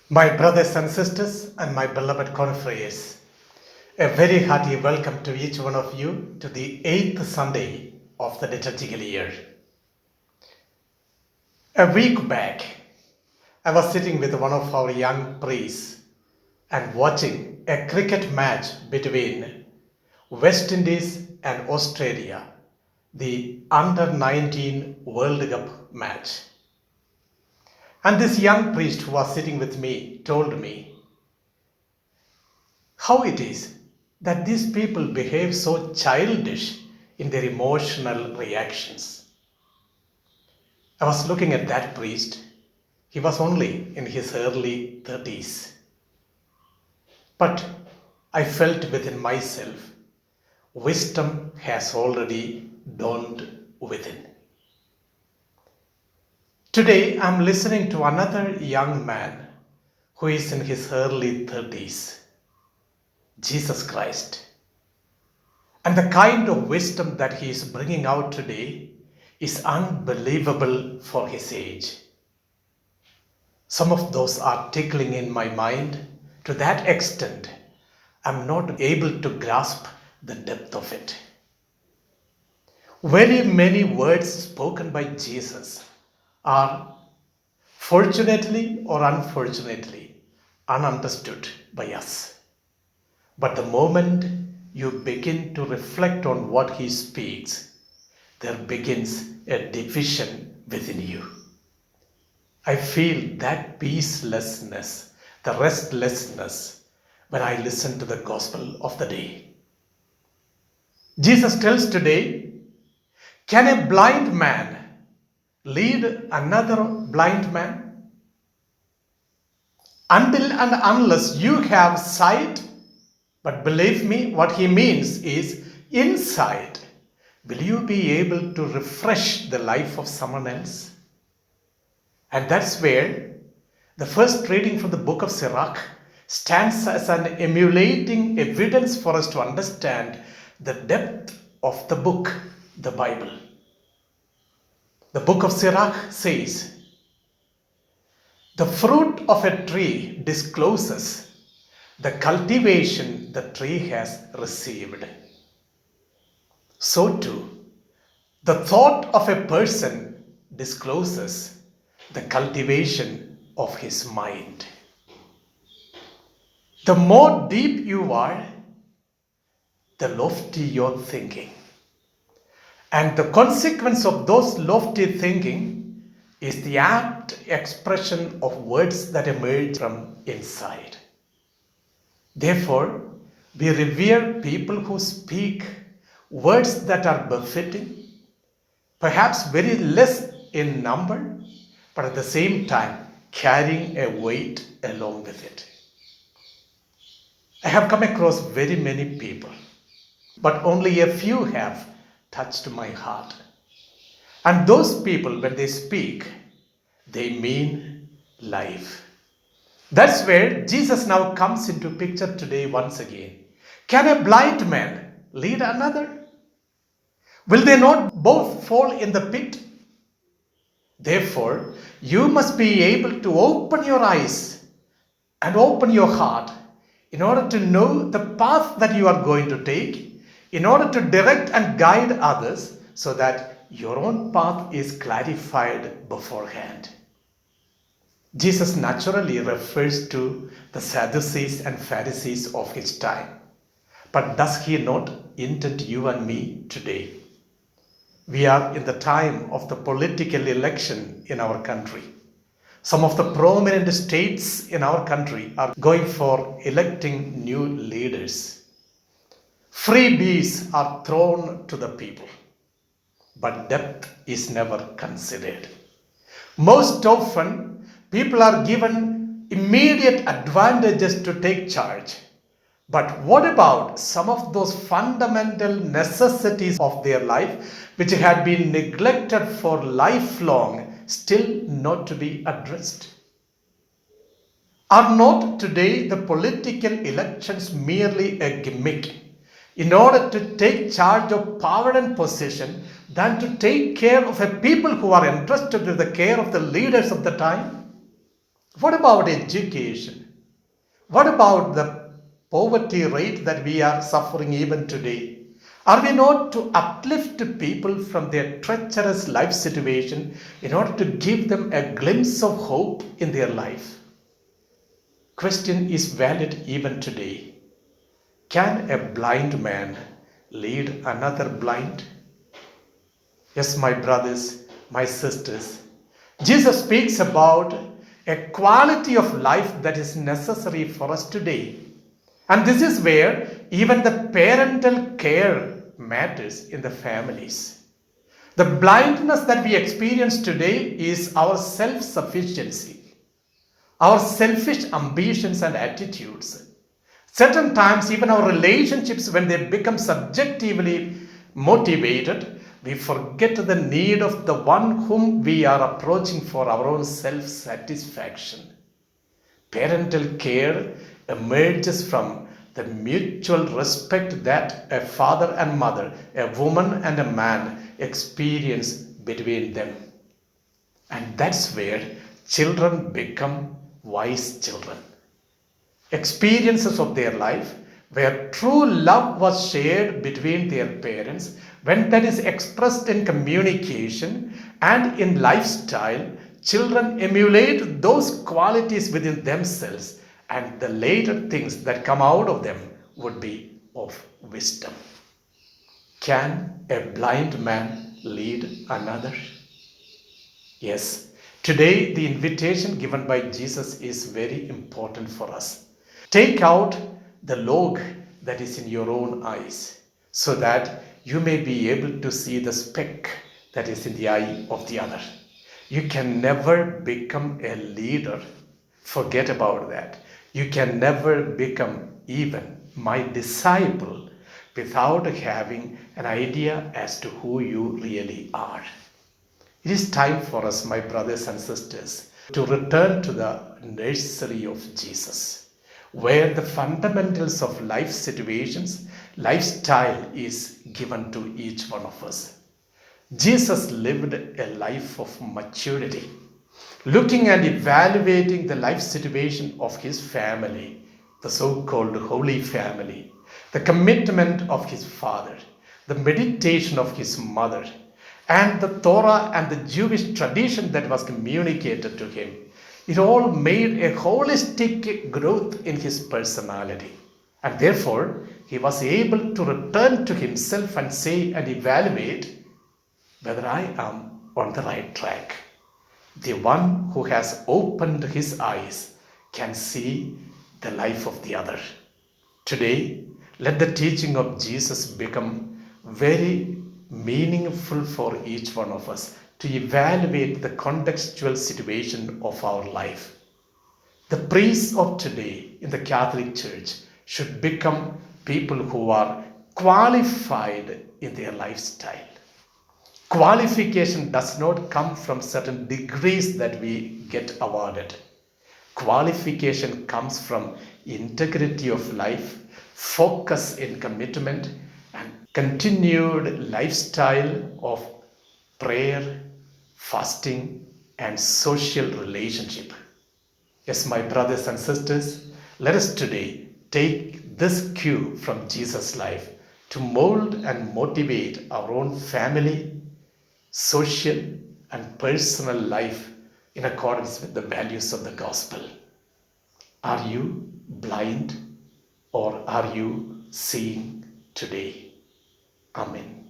My brothers and sisters, and my beloved confreres, a very hearty welcome to each one of you to the 8th Sunday of the liturgical year. A week back, I was sitting with one of our young priests and watching a cricket match between West Indies and Australia, the Under 19 World Cup match. And this young priest who was sitting with me told me how it is that these people behave so childish in their emotional reactions. I was looking at that priest. He was only in his early 30s. But I felt within myself, wisdom has already dawned within. Today I'm listening to another young man who is in his early 30s, Jesus Christ. And the kind of wisdom that he is bringing out today is unbelievable for his age. Some of those are tickling in my mind to that extent I'm not able to grasp the depth of it. Very many words spoken by Jesus are, fortunately or unfortunately, ununderstood by us. But the moment you begin to reflect on what he speaks, there begins a division within you. I feel that peacelessness, the restlessness, when I listen to the gospel of the day. Jesus tells today, can a blind man lead another blind man? Until and unless you have sight, but believe me, what he means is insight, will you be able to refresh the life of someone else? And that's where the first reading from the book of Sirach stands as an emulating evidence for us to understand the depth of the book, the Bible. The book of Sirach says, the fruit of a tree discloses the cultivation the tree has received. So too, the thought of a person discloses the cultivation of his mind. The more deep you are, the lofty your thinking. And the consequence of those lofty thinking is the apt expression of words that emerge from inside. Therefore, we revere people who speak words that are befitting, perhaps very less in number, but at the same time carrying a weight along with it. I have come across very many people, but only a few have touched my heart. And those people, when they speak, they mean life. That's where Jesus now comes into picture today once again. Can a blind man lead another? Will they not both fall in the pit? Therefore, you must be able to open your eyes and open your heart in order to know the path that you are going to take, in order to direct and guide others so that your own path is clarified beforehand. Jesus naturally refers to the Sadducees and Pharisees of his time. But does he not intend you and me today? We are in the time of the political election in our country. Some of the prominent states in our country are going for electing new leaders. Freebies are thrown to the people, but depth is never considered. Most often, people are given immediate advantages to take charge. But what about some of those fundamental necessities of their life which had been neglected for lifelong, still not to be addressed? Are not today the political elections merely a gimmick in order to take charge of power and position than to take care of a people who are entrusted with the care of the leaders of the time? What about education? What about the poverty rate that we are suffering even today? Are we not to uplift people from their treacherous life situation in order to give them a glimpse of hope in their life? Question is valid even today. Can a blind man lead another blind? Yes, my brothers, my sisters, Jesus speaks about a quality of life that is necessary for us today. And this is where even the parental care matters in the families. The blindness that we experience today is our self sufficiency, our selfish ambitions and attitudes. Certain times, even our relationships, when they become subjectively motivated, we forget the need of the one whom we are approaching for our own self satisfaction. Parental care emerges from the mutual respect that a father and mother, a woman and a man experience between them. And that's where children become wise children. Experiences of their life where true love was shared between their parents, when that is expressed in communication and in lifestyle, children emulate those qualities within themselves, and the later things that come out of them would be of wisdom. Can a blind man lead another? Yes, today the invitation given by Jesus is very important for us. Take out the log that is in your own eyes so that you may be able to see the speck that is in the eye of the other. You can never become a leader. Forget about that. You can never become even my disciple without having an idea as to who you really are. It is time for us, my brothers and sisters, to return to the nursery of Jesus, where the fundamentals of life situations, lifestyle is given to each one of us. Jesus lived a life of maturity, looking and evaluating the life situation of his family, the so-called Holy Family, the commitment of his father, the meditation of his mother, and the Torah and the Jewish tradition that was communicated to him. It all made a holistic growth in his personality. And therefore, he was able to return to himself and say and evaluate whether I am on the right track. The one who has opened his eyes can see the life of the other. Today, let the teaching of Jesus become very meaningful for each one of us to evaluate the contextual situation of our life. The priests of today in the Catholic Church should become people who are qualified in their lifestyle. Qualification does not come from certain degrees that we get awarded. Qualification comes from integrity of life, focus in commitment, and continued lifestyle of prayer, fasting, and social relationship. Yes, my brothers and sisters, let us today take this cue from Jesus' life to mold and motivate our own family, social, and personal life in accordance with the values of the gospel. Are you blind or are you seeing today? Amen.